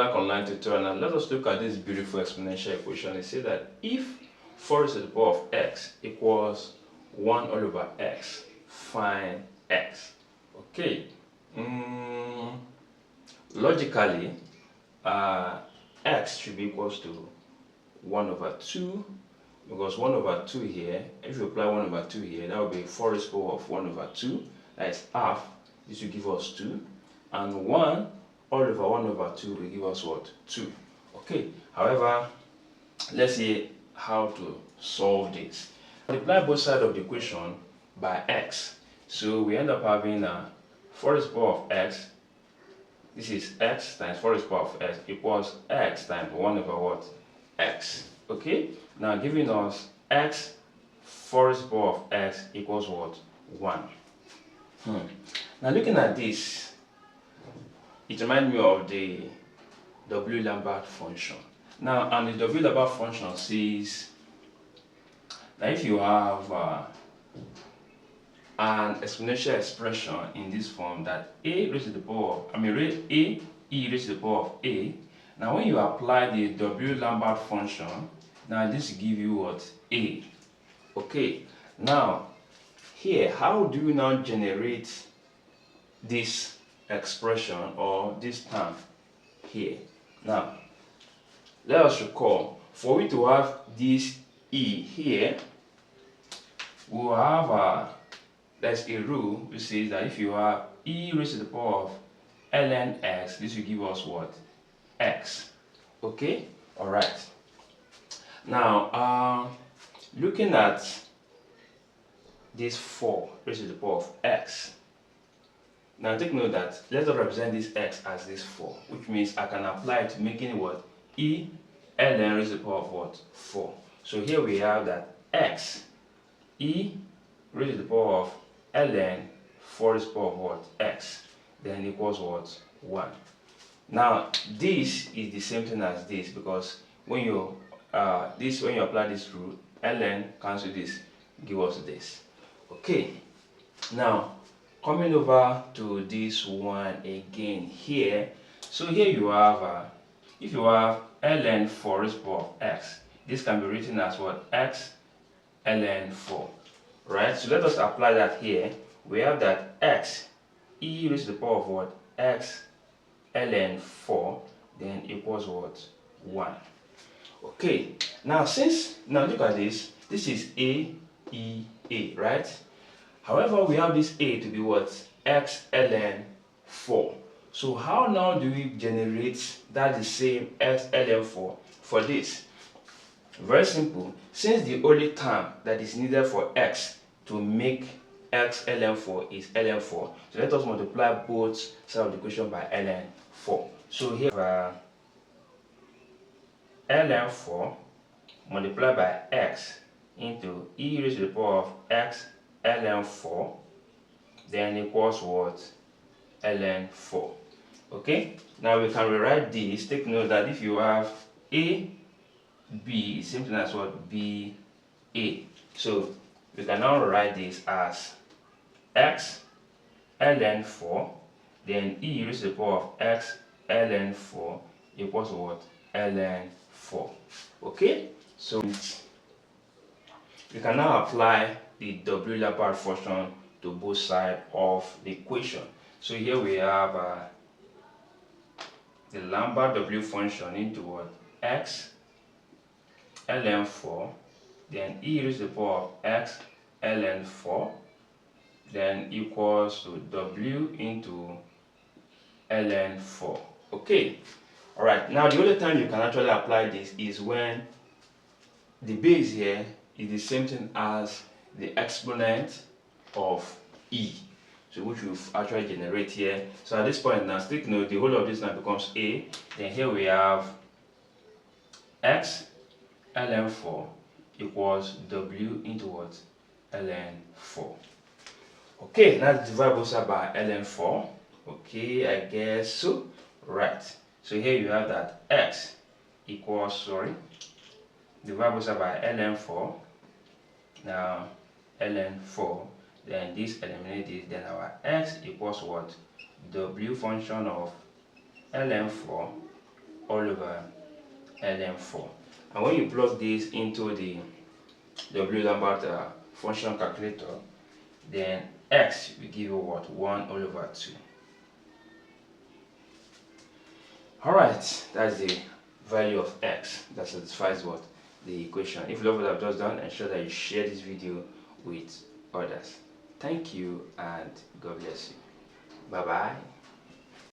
back on line tutorial. Now let us look at this beautiful exponential equation. It says that if 4 raised to the power of x equals 1 all over x, find x. Okay. Logically, x should be equals to 1 over 2, because 1 over 2 here, if you apply 1 over 2 here, that will be 4 raised to the power of 1 over 2, that is half. This will give us 2, and 1 all over 1 over 2 will give us what? 2. Okay, however, let's see how to solve this. Multiply both sides of the equation by x, so we end up having 4 raised to the power of x. This is x times 4 raised to the power of x equals x times 1 over what? X. Okay, now giving us x 4 raised to the power of x equals what? 1. Now looking at this, it reminds me of the W-Lambert function. Now, and the W-Lambert function says that if you have an exponential expression in this form, that a raised to the power of, e raised to the power of a. Now when you apply the W-Lambert function, now this will give you what? A. Okay, now here, how do you now generate this expression or this term here? Now let us recall, for we to have this e here, we will have there's a rule which says that if you have e raised to the power of ln x, this will give us what? X. Okay, all right. Now looking at this 4 raised to the power of x, now take note that let's represent this x as this 4, which means I can apply it to making it what? E ln raised to the power of what? 4. So here we have that x e raised to the power of ln 4 raised to the power of what? X, then equals what? 1. Now this is the same thing as this, because when you when you apply this rule, ln cancel this, give us this. Okay, now coming over to this one again here. So here you have if you have ln 4 raised to the power of x, this can be written as what? X ln 4, right? So let us apply that here. We have that x e raised to the power of what? X ln 4, then equals what? 1. Okay, now look at this. This is a, right? However, we have this a to be what? X ln 4. So how now do we generate that the same x ln 4 for this? Very simple. Since the only term that is needed for x to make x ln 4 is ln 4, so let us multiply both sides of the equation by ln 4. So here ln 4 multiplied by x into e raised to the power of x ln 4, then equals what? Ln 4. Okay, now we can rewrite this. Take note that if you have a b, it's same thing as what? B a. So we can now write this as x ln 4, then e raised to the power of x ln 4 equals what? Ln 4. Okay, so we can now apply the W-Lambert function to both sides of the equation. So here we have the Lambert W function into what? X ln 4, then e raised to the power of x ln 4, then equals to w into ln 4. Okay, all right. Now the only time you can actually apply this is when the base here is the same thing as the exponent of e, so which we've actually generate here. So at this point now, take note, the whole of this now becomes a. Then here we have x ln 4 equals w into what? Ln 4. Okay, let's divide both sides by ln 4. Okay, I guess so. Right. So here you have that x equals, divide both sides by ln 4. Now ln 4, then this eliminate this, then our x equals what? W function of ln 4 all over ln4. And when you plug this into the W-Lambert function calculator, then x will give you what? 1 all over 2. Alright, that's the value of x that satisfies what? The equation. If you love what I've just done, ensure that you share this video with others. Thank you and God bless you. Bye bye.